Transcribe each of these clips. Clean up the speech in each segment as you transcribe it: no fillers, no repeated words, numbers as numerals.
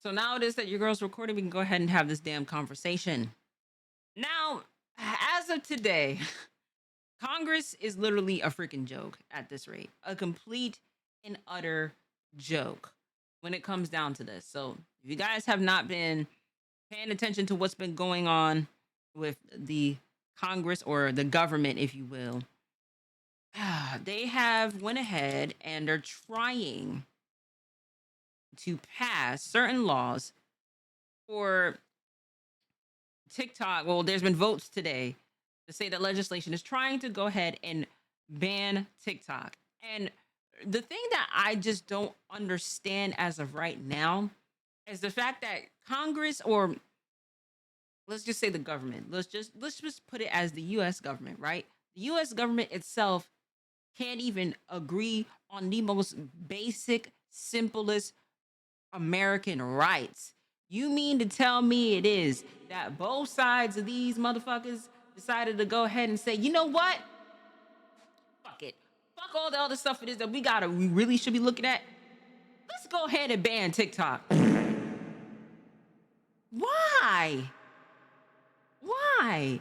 So now it is that your girl's recording. We can go ahead and have this damn conversation. Now, as of today, Congress is literally a freaking joke at this rate. A complete and utter joke when it comes down to this. So if you guys have not been paying attention to what's been going on with the Congress or the government, if you will, they have went ahead and are trying to pass certain laws for TikTok. Well, there's been votes today to say that legislation is trying to go ahead and ban TikTok. And the thing that I just don't understand as of right now is the fact that Congress, or let's just say the government, let's just put it as the US government, right? The US government itself can't even agree on the most basic, simplest American rights. You mean to tell me it is that both sides of these motherfuckers decided to go ahead and say, you know what? Fuck it. Fuck all the other stuff it is that we really should be looking at. Let's go ahead and ban TikTok. Why? Why?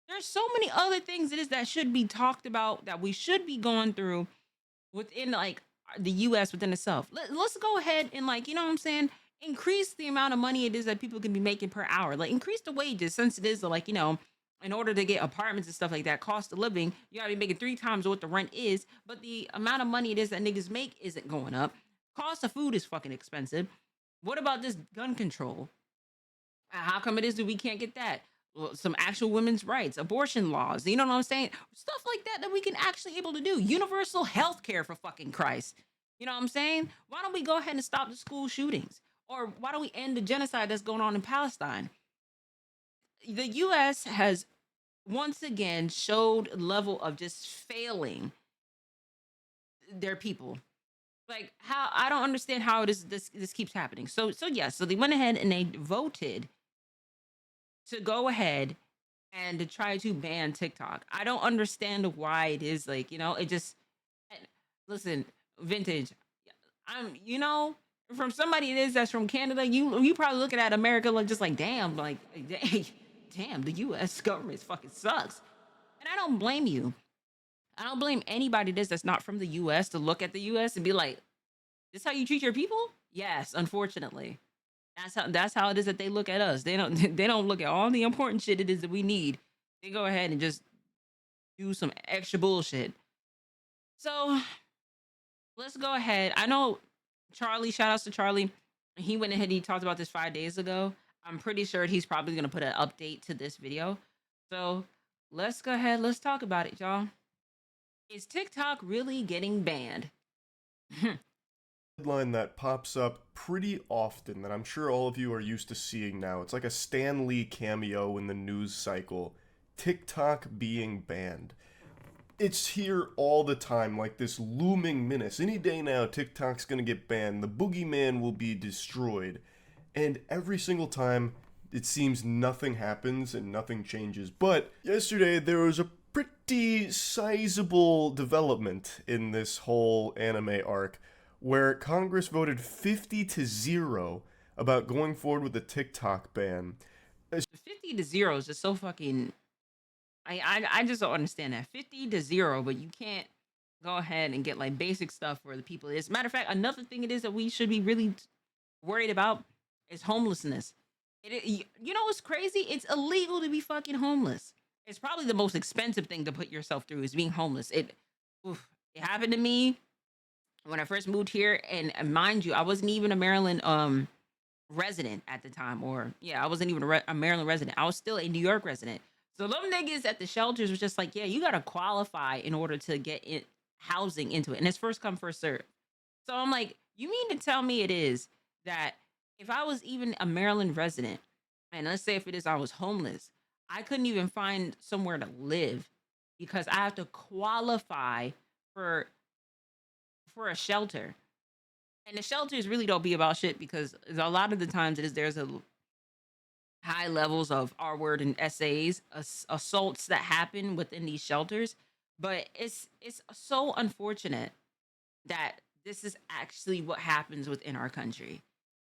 There's so many other things it is that should be talked about, that we should be going through within like the US within itself. Let's go ahead and, like, you know what I'm saying? Increase the amount of money it is that people can be making per hour. Like, increase the wages, since it is like, in order to get apartments and stuff like that, cost of living, you gotta be making 3 times what the rent is. But the amount of money it is that niggas make isn't going up. Cost of food is fucking expensive. What about this gun control? How come it is that we can't get that? Well, some actual women's rights, abortion laws, you know what I'm saying? Stuff like that that we can actually able to do. Universal health care, for fucking Christ. You know what I'm saying? Why don't we go ahead and stop the school shootings? Or why don't we end the genocide that's going on in Palestine? The US has once again showed level of just failing their people. Like, how, I don't understand how it is this keeps happening. So they went ahead and they voted to go ahead and to try to ban TikTok. I don't understand why it is, like, it just, and listen, vintage. From somebody it is that's from Canada, you probably looking at America like, just like, damn, like, damn, the US government fucking sucks. And I don't blame you. I don't blame anybody that's not from the US to look at the US and be like, this how you treat your people? Yes, unfortunately. That's how it is that they look at us. They don't they don't look at all the important shit it is that we need. They go ahead and just do some extra bullshit. So let's go ahead. I know Charlie, shout outs to Charlie. He went ahead, he talked about this 5 days ago. I'm pretty sure he's probably gonna put an update to this video. So let's go ahead, let's talk about it, y'all. Is TikTok really getting banned? Headline that pops up pretty often that I'm sure all of you are used to seeing now. It's like a Stan Lee cameo in the news cycle. TikTok being banned. It's here all the time, like this looming menace. Any day now, TikTok's gonna get banned. The boogeyman will be destroyed. And every single time, it seems nothing happens and nothing changes. But yesterday, there was a pretty sizable development in this whole anime arc, where Congress voted 50-0 about going forward with the TikTok ban. 50-0 is just so fucking, I just don't understand that. 50-0, but you can't go ahead and get like basic stuff for the people. As a matter of fact, another thing it is that we should be really worried about is homelessness. You know what's crazy? It's illegal to be fucking homeless. It's probably the most expensive thing to put yourself through, is being homeless. It happened to me when I first moved here, and mind you, I wasn't even a Maryland resident at the time, or yeah, I wasn't even a Maryland resident. I was still a New York resident. So them niggas at the shelters was just like, yeah, you gotta qualify in order to get housing into it, and it's first come first serve. So I'm like, you mean to tell me it is that if I was even a Maryland resident, and let's say if it is I was homeless, I couldn't even find somewhere to live because I have to qualify for a shelter. And the shelters really don't be about shit, because a lot of the times there's a high levels of R word and essays, assaults that happen within these shelters. But it's so unfortunate that this is actually what happens within our country.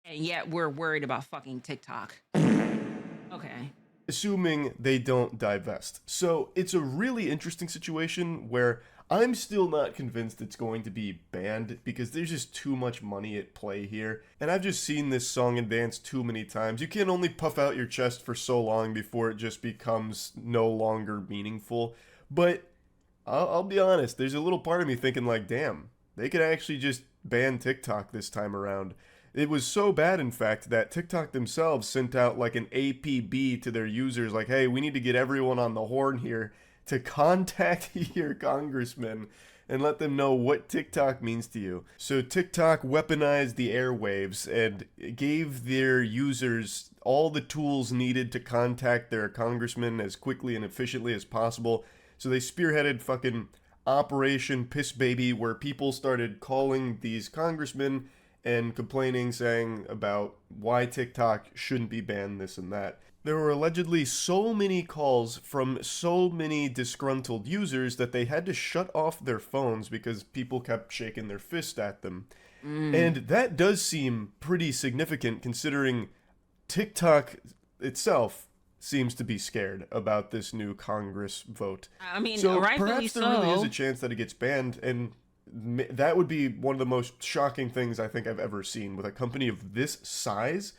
and yet we're worried about fucking TikTok. Okay. Assuming they don't divest. So it's a really interesting situation where I'm still not convinced it's going to be banned because there's just too much money at play here. And I've just seen this song and dance too many times. You can only puff out your chest for so long before it just becomes no longer meaningful. But I'll be honest, there's a little part of me thinking, like, damn, they could actually just ban TikTok this time around. It was so bad, in fact, that TikTok themselves sent out like an APB to their users, like, hey, we need to get everyone on the horn here to contact your congressman and let them know what TikTok means to you. So TikTok weaponized the airwaves and gave their users all the tools needed to contact their congressman as quickly and efficiently as possible. So they spearheaded fucking Operation Piss Baby, where people started calling these congressmen and complaining, saying about why TikTok shouldn't be banned, this and that. There were allegedly so many calls from so many disgruntled users that they had to shut off their phones because people kept shaking their fist at them. Mm. And that does seem pretty significant considering TikTok itself seems to be scared about this new Congress vote. I mean, So rightfully perhaps there really is a so. chance that it gets banned, and that would be one of the most shocking things I think I've ever seen with a company of this size.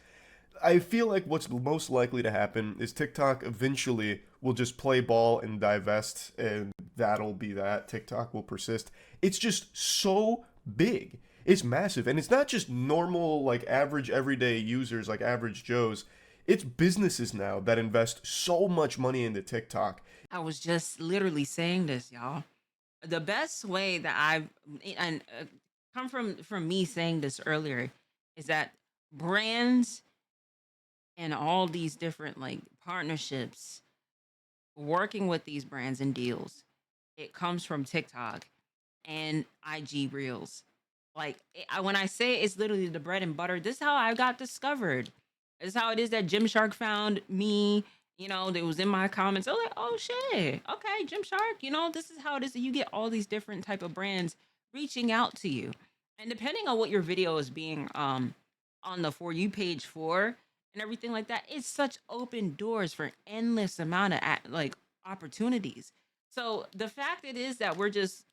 I feel like what's most likely to happen is TikTok eventually will just play ball and divest, and that'll be that. TikTok will persist. It's just so big. It's massive. And it's not just normal, like average everyday users, like average Joes. It's businesses now that invest so much money into TikTok. I was just literally saying this, y'all. The best way that I've and come from me saying this earlier is that brands and all these different like partnerships, working with these brands and deals, it comes from TikTok and IG Reels. Like when I say it's literally the bread and butter, this is how I got discovered. This is how it is that Gymshark found me. You know, that was in my comments. I was like, oh shit, okay, Gymshark. You know, this is how it is that you get all these different type of brands reaching out to you, and depending on what your video is being on the for you page for and everything like that, it's such open doors for endless amount of like opportunities. So the fact it is that we're just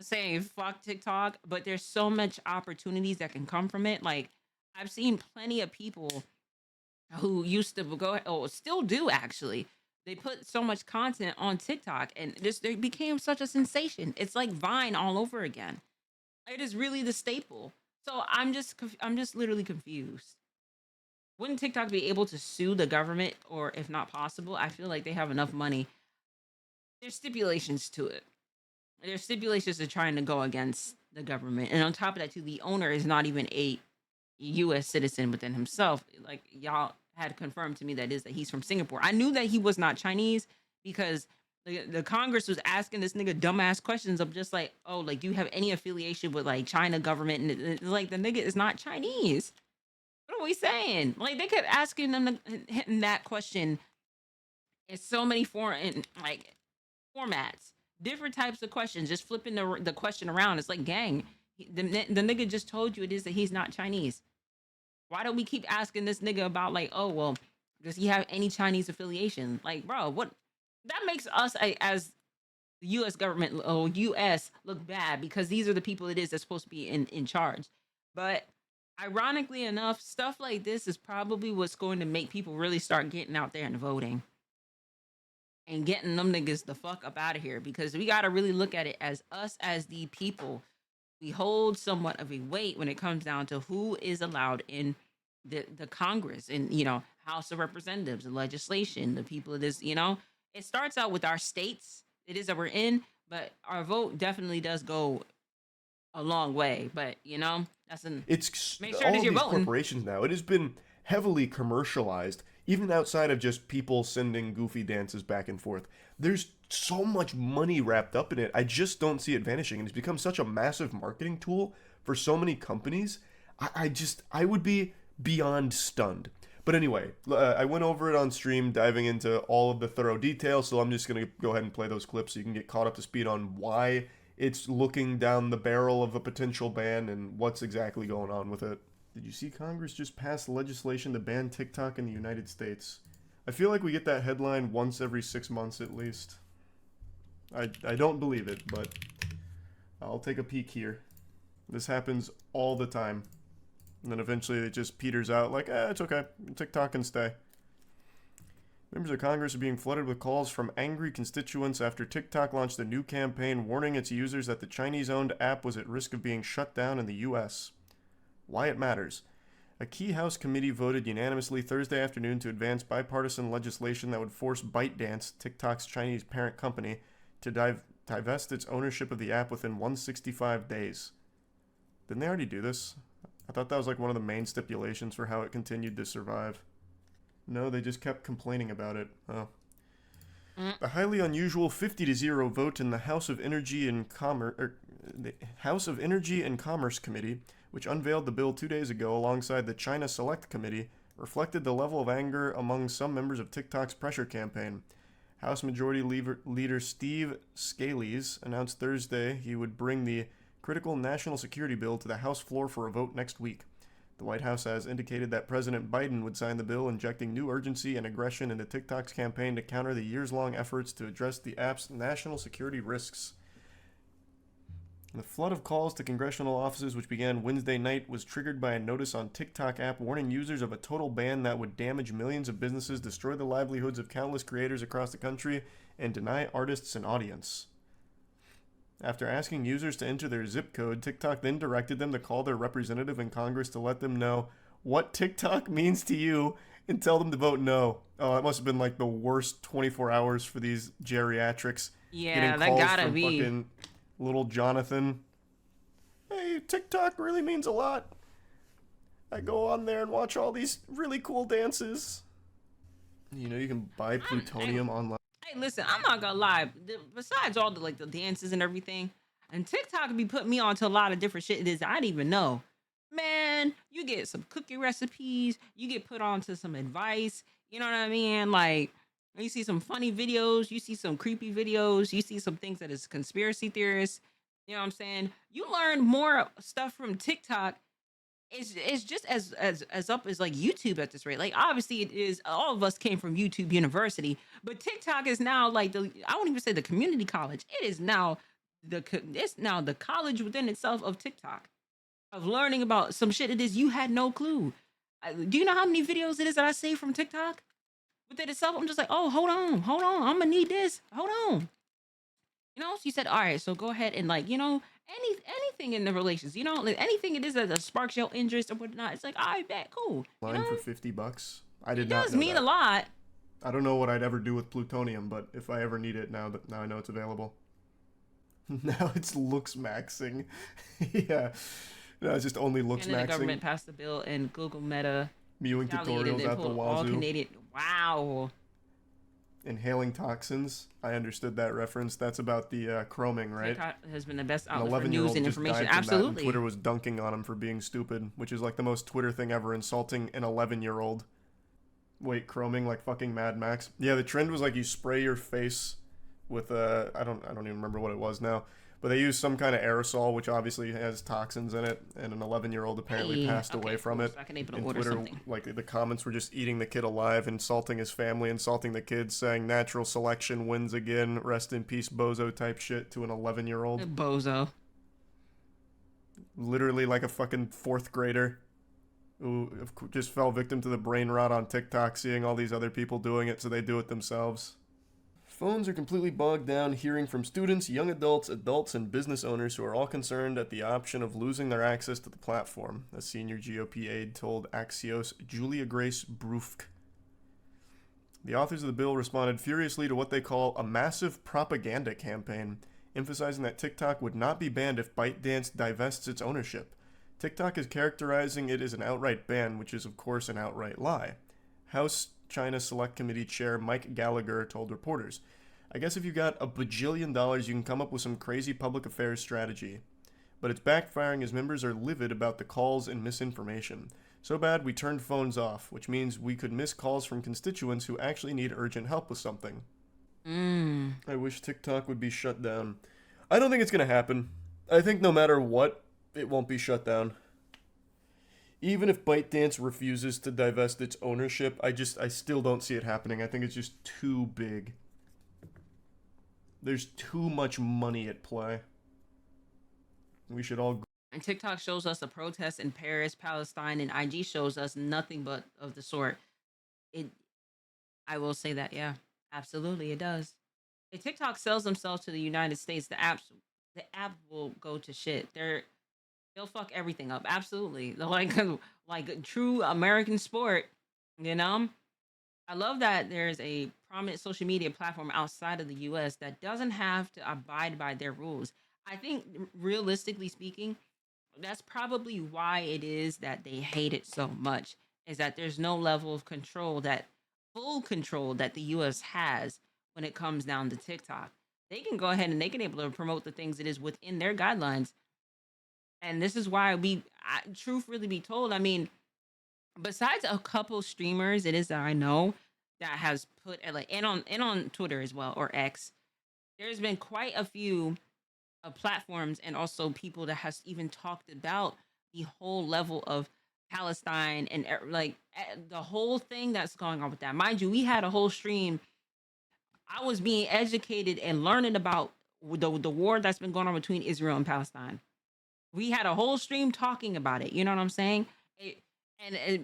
saying fuck TikTok, but there's so much opportunities that can come from it. Like I've seen plenty of people who used to go or still do actually. They put so much content on TikTok and this they became such a sensation. It's like Vine all over again. It is really the staple. So I'm just literally confused. Wouldn't TikTok be able to sue the government, or if not possible, I feel like they have enough money. There's stipulations to it. There's stipulations to trying to go against the government. And on top of that, too, the owner is not even a US citizen within himself. Like y'all had confirmed to me that is that he's from Singapore. I knew that he was not Chinese because the Congress was asking this nigga dumbass questions of just like, oh, like, do you have any affiliation with like China government? And like the nigga is not Chinese. What are we saying? Like they kept asking him that question in so many foreign like formats, different types of questions, just flipping the question around. It's like, gang, the nigga just told you it is that he's not Chinese. Why don't we keep asking this nigga about like, oh well, does he have any Chinese affiliation? Like, bro, what? That makes us as the U.S. government or U.S. look bad because these are the people it is that's supposed to be in charge. But ironically enough, stuff like this is probably what's going to make people really start getting out there and voting and getting them niggas the fuck up out of here because we got to really look at it as us as the people. We hold somewhat of a weight when it comes down to who is allowed in the Congress and House of Representatives, the legislation, the people of this. It starts out with our states. It is that we're in, but our vote definitely does go a long way. But that's an It's make sure it all is of you're these voting. corporations now. It has been heavily commercialized, even outside of just people sending goofy dances back and forth. There's so much money wrapped up in it. I just don't see it vanishing. And it's become such a massive marketing tool for so many companies. I would be beyond stunned. But anyway, I went over it on stream, diving into all of the thorough details. So I'm just going to go ahead and play those clips so you can get caught up to speed on why it's looking down the barrel of a potential ban and what's exactly going on with it. Did you see Congress just passed legislation to ban TikTok in the United States? I feel like we get that headline once every 6 months at least. I don't believe it, but I'll take a peek here. This happens all the time. And then eventually it just peters out like, it's okay. TikTok can stay. Members of Congress are being flooded with calls from angry constituents after TikTok launched a new campaign warning its users that the Chinese-owned app was at risk of being shut down in the U.S. Why it matters. A key House committee voted unanimously Thursday afternoon to advance bipartisan legislation that would force ByteDance, TikTok's Chinese parent company, to divest its ownership of the app within 165 days. Didn't they already do this? I thought that was like one of the main stipulations for how it continued to survive. No, they just kept complaining about it. Oh. The highly unusual 50-0 vote in the House of Energy and Commerce Committee, which unveiled the bill 2 days ago alongside the China Select Committee, reflected the level of anger among some members of TikTok's pressure campaign. House Majority Leader Steve Scalise announced Thursday he would bring the critical national security bill to the House floor for a vote next week. The White House has indicated that President Biden would sign the bill, injecting new urgency and aggression into TikTok's campaign to counter the years-long efforts to address the app's national security risks. The flood of calls to congressional offices, which began Wednesday night, was triggered by a notice on TikTok app warning users of a total ban that would damage millions of businesses, destroy the livelihoods of countless creators across the country, and deny artists an audience. After asking users to enter their zip code, TikTok then directed them to call their representative in Congress to let them know what TikTok means to you and tell them to vote no. Oh, that must have been like the worst 24 hours for these geriatrics. Yeah, getting that calls gotta from be. fucking little Jonathan. Hey, TikTok really means a lot. I go on there and watch all these really cool dances. You know, you can buy plutonium online. Hey, listen, I'm not gonna lie. Besides all the dances and everything, and TikTok be putting me onto a lot of different shit that I didn't even know. Man, you get some cookie recipes, you get put onto some advice. You know what I mean? Like, you see some funny videos, you see some creepy videos, you see some things that is conspiracy theorists. You know what I'm saying? You learn more stuff from TikTok. It's just as up as like YouTube at this rate. Like, obviously it is, all of us came from YouTube University, but TikTok is now like I won't even say the community college. It is now it's now the college within itself of TikTok, of learning about some shit it is you had no clue. Do you know how many videos it is that I save from TikTok within itself? I'm just like, oh, hold on, I'm gonna need this. Hold on. You know, she said, all right, so go ahead and like, anything in the relations, like anything it is that sparks your interest or whatnot. It's like, all right, bet, cool. Line for $50. I did It not does know mean that. a lot. I don't know what I'd ever do with plutonium, but if I ever need it now I know it's available. Now it's looks maxing. Yeah. No, it's just only looks And then the maxing. government passed the bill and Google Meta Mewing retaliated tutorials and at the pulled all wazoo. Canadian. Wow. Inhaling toxins. I understood that reference. That's about the chroming, right? TikTok has been the best An outlet for 11-year-old news and just information. died from that, and Absolutely. Twitter was dunking on him for being stupid, which is like the most Twitter thing ever, insulting an 11-year-old. Wait, chroming like fucking Mad Max. Yeah, the trend was like you spray your face with I don't even remember what it was now, but they used some kind of aerosol which obviously has toxins in it, and an 11-year-old apparently passed away from it. So I can able to And order Twitter, something. like the comments were just eating the kid alive, insulting his family, insulting the kids, saying natural selection wins again, rest in peace bozo type shit to an 11-year-old. Bozo. Literally like a fucking fourth grader who just fell victim to the brain rot on TikTok, seeing all these other people doing it, so they do it themselves. Phones are completely bogged down hearing from students, young adults, and business owners who are all concerned at the option of losing their access to the platform, a senior GOP aide told Axios' Julia Grace Brufk. The authors of the bill responded furiously to what they call a massive propaganda campaign, emphasizing that TikTok would not be banned if ByteDance divests its ownership. TikTok is characterizing it as an outright ban, which is of course an outright lie. House China Select Committee Chair Mike Gallagher told reporters, I guess if you got $1 bajillion, you can come up with some crazy public affairs strategy. But it's backfiring as members are livid about the calls and misinformation. So bad we turned phones off, which means we could miss calls from constituents who actually need urgent help with something. I wish TikTok would be shut down. I don't think it's going to happen. I think no matter what, it won't be shut down. Even if ByteDance refuses to divest its ownership, I still don't see it happening. I think it's just too big. There's too much money at play. We should all. And TikTok shows us a protest in Paris, Palestine, and IG shows us nothing but of the sort. It I will say that, yeah. Absolutely it does. If TikTok sells themselves to the United States, the app will go to shit. They'll fuck everything up. Absolutely. They're like a true American sport, you know? I love that there's a prominent social media platform outside of the US that doesn't have to abide by their rules. I think realistically speaking, that's probably why it is that they hate it so much, is that there's no level of control, that full control that the US has when it comes down to TikTok. They can go ahead and they can able to promote the things it is within their guidelines. And this is why truth really be told, I mean, besides a couple streamers, it is that I know that has put like and on Twitter as well, or X, there's been quite a few platforms and also people that has even talked about the whole level of Palestine and the whole thing that's going on with that. Mind you, we had a whole stream. I was being educated and learning about the war that's been going on between Israel and Palestine. We had a whole stream talking about it. You know what I'm saying? It,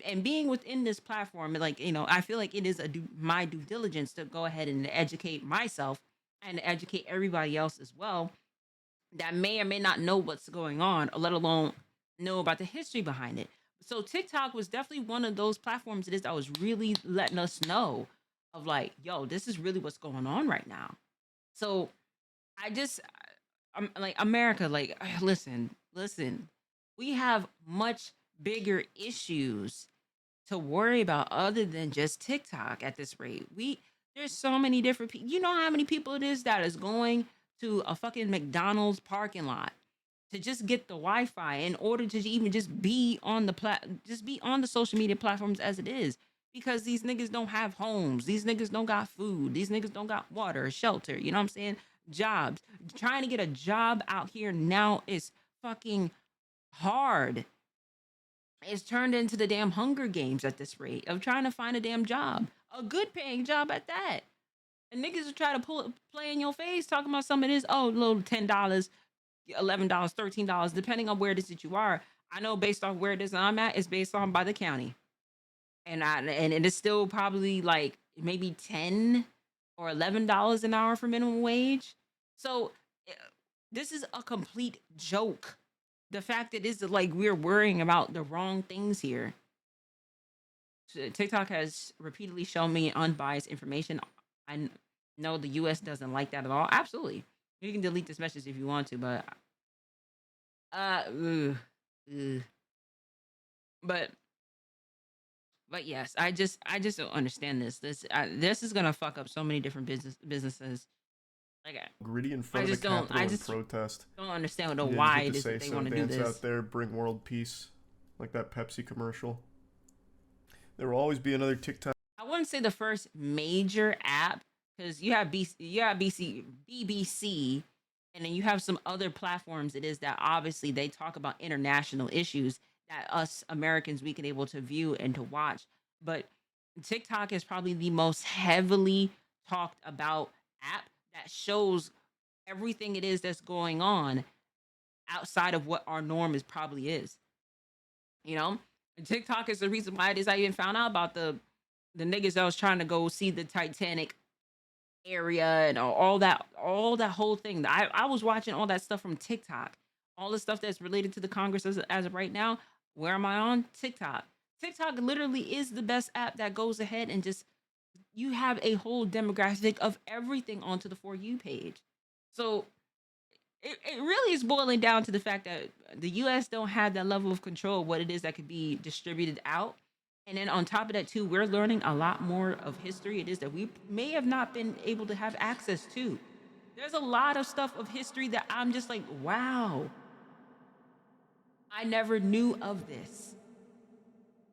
and being within this platform, like, I feel like it is my due diligence to go ahead and educate myself and educate everybody else as well that may or may not know what's going on, or let alone know about the history behind it. So TikTok was definitely one of those platforms it is that was really letting us know of like, yo, this is really what's going on right now. So I just, I'm like, America, like, listen, we have much bigger issues to worry about other than just TikTok at this rate. There's so many different people. You know how many people it is that is going to a fucking McDonald's parking lot to just get the Wi-Fi in order to even just be on just be on the social media platforms as it is. Because these niggas don't have homes. These niggas don't got food. These niggas don't got water, shelter. You know what I'm saying? Jobs. Trying to get a job out here now is fucking hard. It's turned into the damn Hunger Games at this rate of trying to find a damn job, a good paying job at that. And niggas will try to play in your face, talking about some of this. Oh, little $10, $11, $13, depending on where it is that you are. I know based on where it is I'm at, it's based on by the county, and it is still probably like maybe $10 or $11 an hour for minimum wage. So eh, this is a complete joke. The fact that is like we're worrying about the wrong things here. TikTok has repeatedly shown me unbiased information. Know the US doesn't like that at all. Absolutely. You can delete this message if you want to, but ugh, ugh. but yes, I just don't understand this. This is gonna fuck up so many different businesses. Like Gritty in I front of just the don't I Capitol in just protest. don't understand Yeah, you why get it to is say that they so. want to do Dance this. out there, bring world peace, like that Pepsi commercial. There will always be another TikTok. I wouldn't say the first major app because you have BBC, and then you have some other platforms. It is that obviously they talk about international issues that us Americans we can able to view and to watch. But TikTok is probably the most heavily talked about app that shows everything it is that's going on outside of what our norm is probably is. You know, and TikTok is the reason why it is I even found out about the niggas that was trying to go see the Titanic area and all that whole thing. I was watching all that stuff from TikTok. All the stuff that's related to the Congress as of right now. Where am I on? TikTok. TikTok literally is the best app that goes ahead and just you have a whole demographic of everything onto the For You page. So it really is boiling down to the fact that the US don't have that level of control of what it is that could be distributed out. And then on top of that too, we're learning a lot more of history it is that we may have not been able to have access to. There's a lot of stuff of history that I'm just like, wow, I never knew of this.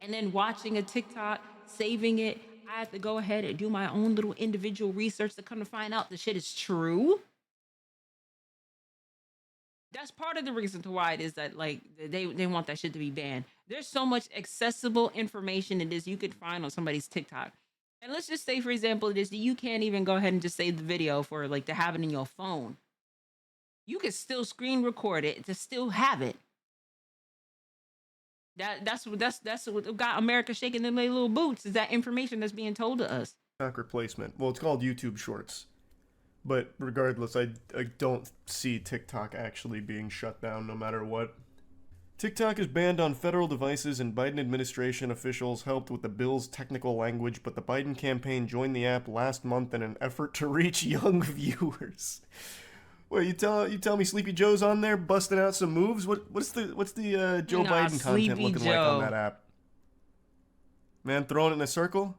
And then watching a TikTok, saving it, I have to go ahead and do my own little individual research to come to find out the shit is true. that's part of the reason to why it is that like they want that shit to be banned. There's so much accessible information it is you could find on somebody's TikTok. And let's just say, for example, it is that you can't even go ahead and just save the video for like to have it in your phone. You can still screen record it to still have it. That's what got America shaking in their little boots, is that information that's being told to us. TikTok replacement. Well, it's called YouTube Shorts. But regardless, I don't see TikTok actually being shut down no matter what. TikTok is banned on federal devices, and Biden administration officials helped with the bill's technical language, but the Biden campaign joined the app last month in an effort to reach young viewers. Well, you tell me Sleepy Joe's on there busting out some moves? What's the Joe Biden content looking like on that app? Man throwing it in a circle?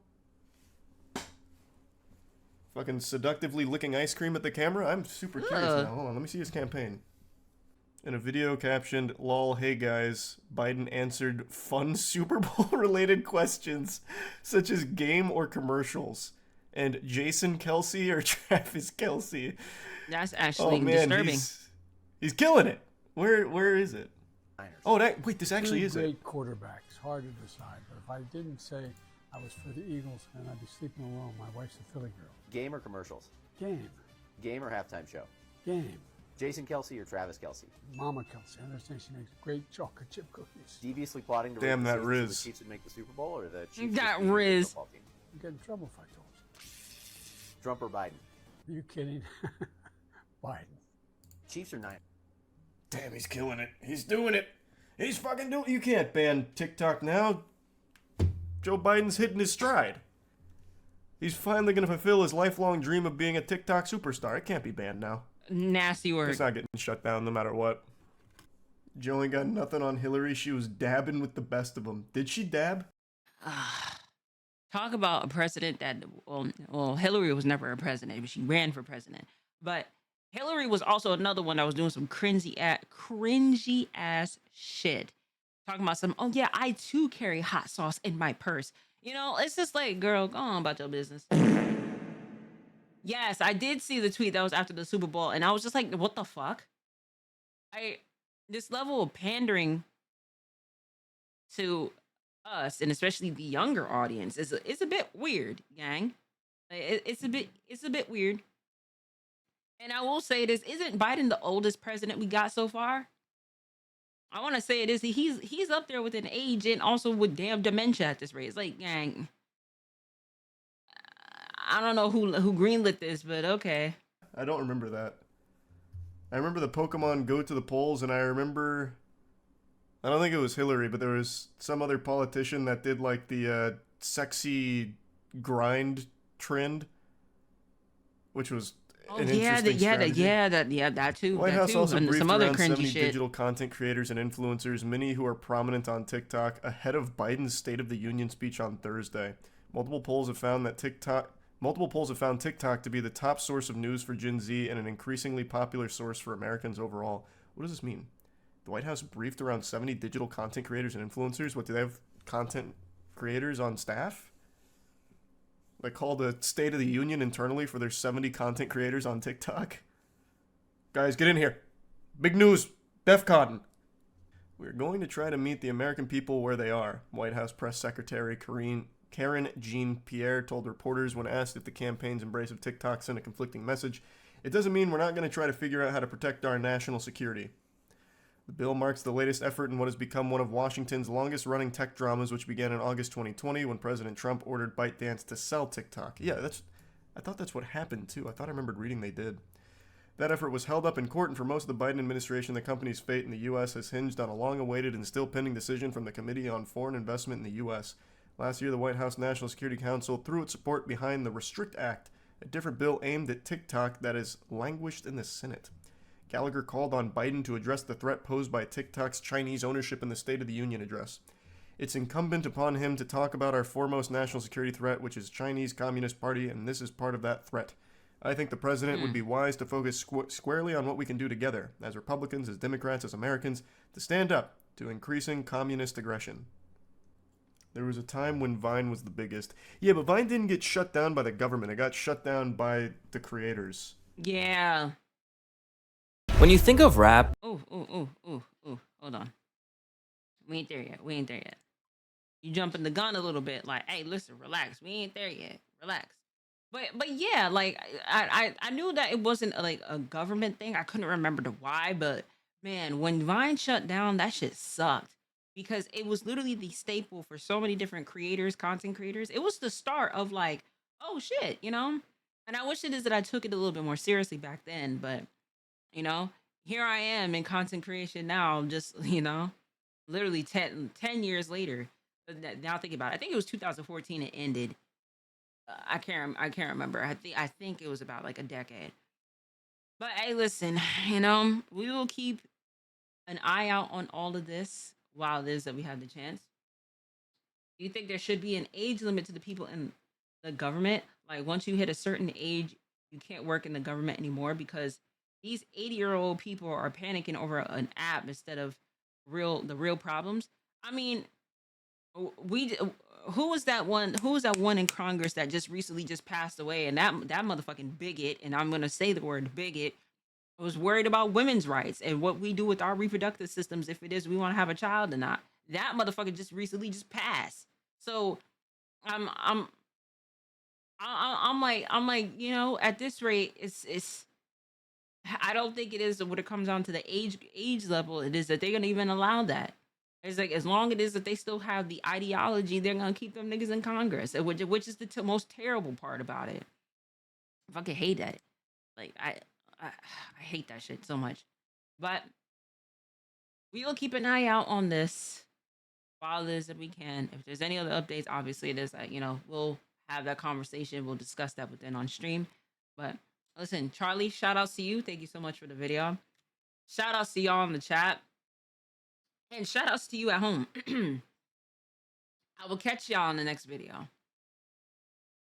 Fucking seductively licking ice cream at the camera? I'm super curious now. Hold on, let me see his campaign. In a video captioned, "Lol, hey guys," Biden answered fun Super Bowl related questions such as game or commercials. And Jason Kelsey or Travis Kelsey. That's actually disturbing. He's killing it. Where is it? Oh, wait, this actually is it. Great quarterbacks, hard to decide. But if I didn't say I was for the Eagles, then I'd be sleeping alone. My wife's a Philly girl. Game or commercials? Game. Game or halftime show? Game. Jason Kelsey or Travis Kelsey? Mama Kelsey. I understand she makes great chocolate chip cookies. Deviously plotting to Damn, rig the that season Riz. so the Chiefs would make the Super Bowl, or the Chiefs That would beat the Riz. football team? I'd get in trouble if I told you. Trump or Biden? Are you kidding? Biden. Chiefs or Niners? Damn, he's killing it. He's doing it. He's fucking doing it. You can't ban TikTok now. Joe Biden's hitting his stride. He's finally going to fulfill his lifelong dream of being a TikTok superstar. It can't be banned now. Nasty work. It's not getting shut down no matter what. Joe ain't got nothing on Hillary. She was dabbing with the best of them. Did she dab? Talk about a president that, well, Hillary was never a president, but she ran for president. But Hillary was also another one that was doing some cringy ass shit. Talking about some, oh yeah, I too carry hot sauce in my purse. You know, it's just like, girl, go on about your business. Yes, I did see the tweet that was after the Super Bowl, and I was just like, what the fuck? This level of pandering to us, and especially the younger audience, is a bit weird, gang. It's a bit weird. And I will say this: isn't Biden the oldest president we got so far? I want to say it is. He's up there with an age and also with damn dementia at this rate. It's like, gang. I don't know who greenlit this, but okay. I don't remember that. I remember the Pokemon go to the polls, and I remember, I don't think it was Hillary, but there was some other politician that did like the sexy grind trend, which was an interesting strategy. That too. White House also and briefed some other around cringy 70 shit. digital content creators and influencers, many who are prominent on TikTok, ahead of Biden's State of the Union speech on Thursday. Multiple polls have found TikTok to be the top source of news for Gen Z and an increasingly popular source for Americans overall. What does this mean? The White House briefed around 70 digital content creators and influencers. What, do they have content creators on staff? They called a State of the Union internally for their 70 content creators on TikTok. Guys, get in here. Big news. DEFCON. We're going to try to meet the American people where they are, White House Press Secretary Karen Jean-Pierre told reporters when asked if the campaign's embrace of TikTok sent a conflicting message. It doesn't mean we're not going to try to figure out how to protect our national security. The bill marks the latest effort in what has become one of Washington's longest-running tech dramas, which began in August 2020 when President Trump ordered ByteDance to sell TikTok. Yeah, I thought that's what happened, too. I thought I remembered reading they did. That effort was held up in court, and for most of the Biden administration, the company's fate in the U.S. has hinged on a long-awaited and still pending decision from the Committee on Foreign Investment in the U.S. Last year, the White House National Security Council threw its support behind the Restrict Act, a different bill aimed at TikTok that has languished in the Senate. Gallagher called on Biden to address the threat posed by TikTok's Chinese ownership in the State of the Union address. It's incumbent upon him to talk about our foremost national security threat, which is Chinese Communist Party, and this is part of that threat. I think the president would be wise to focus squarely on what we can do together, as Republicans, as Democrats, as Americans, to stand up to increasing communist aggression. There was a time when Vine was the biggest. Yeah, but Vine didn't get shut down by the government. It got shut down by the creators. Yeah. When you think of rap, Oh, hold on. We ain't there yet. We ain't there yet. You jumping the gun a little bit, like, hey, listen, relax. We ain't there yet. Relax. But yeah, like I knew that it wasn't like a government thing. I couldn't remember the why, but man, when Vine shut down, that shit sucked because it was literally the staple for so many different creators, content creators. It was the start of like, oh shit, you know? And I wish it is that I took it a little bit more seriously back then, but you know, here I am in content creation now, just, literally 10 years later. Now think about it. I think it was 2014 it ended. I can't remember. I think it was about like a decade. But hey, listen, we will keep an eye out on all of this while it is that we have the chance. Do you think there should be an age limit to the people in the government? Like once you hit a certain age, you can't work in the government anymore because these 80-year-old people are panicking over an app instead of the real problems. I mean, we who was that one? Who was that one in Congress that just recently just passed away? And that motherfucking bigot, and I'm gonna say the word bigot, was worried about women's rights and what we do with our reproductive systems if it is we want to have a child or not. That motherfucker just recently just passed. So I'm I'm I'm like at this rate it's I don't think it is when it comes down to the age level. It is that they're gonna even allow that. It's like as long it is that they still have the ideology, they're gonna keep them niggas in Congress, which is the most terrible part about it. I fucking hate that. Like I hate that shit so much. But we will keep an eye out on this while it is that we can. If there's any other updates, obviously it is that we'll have that conversation. We'll discuss that within on stream. But listen, Charlie, shout outs to you. Thank you so much for the video. Shout outs to y'all in the chat. And shout outs to you at home. I will catch y'all in the next video.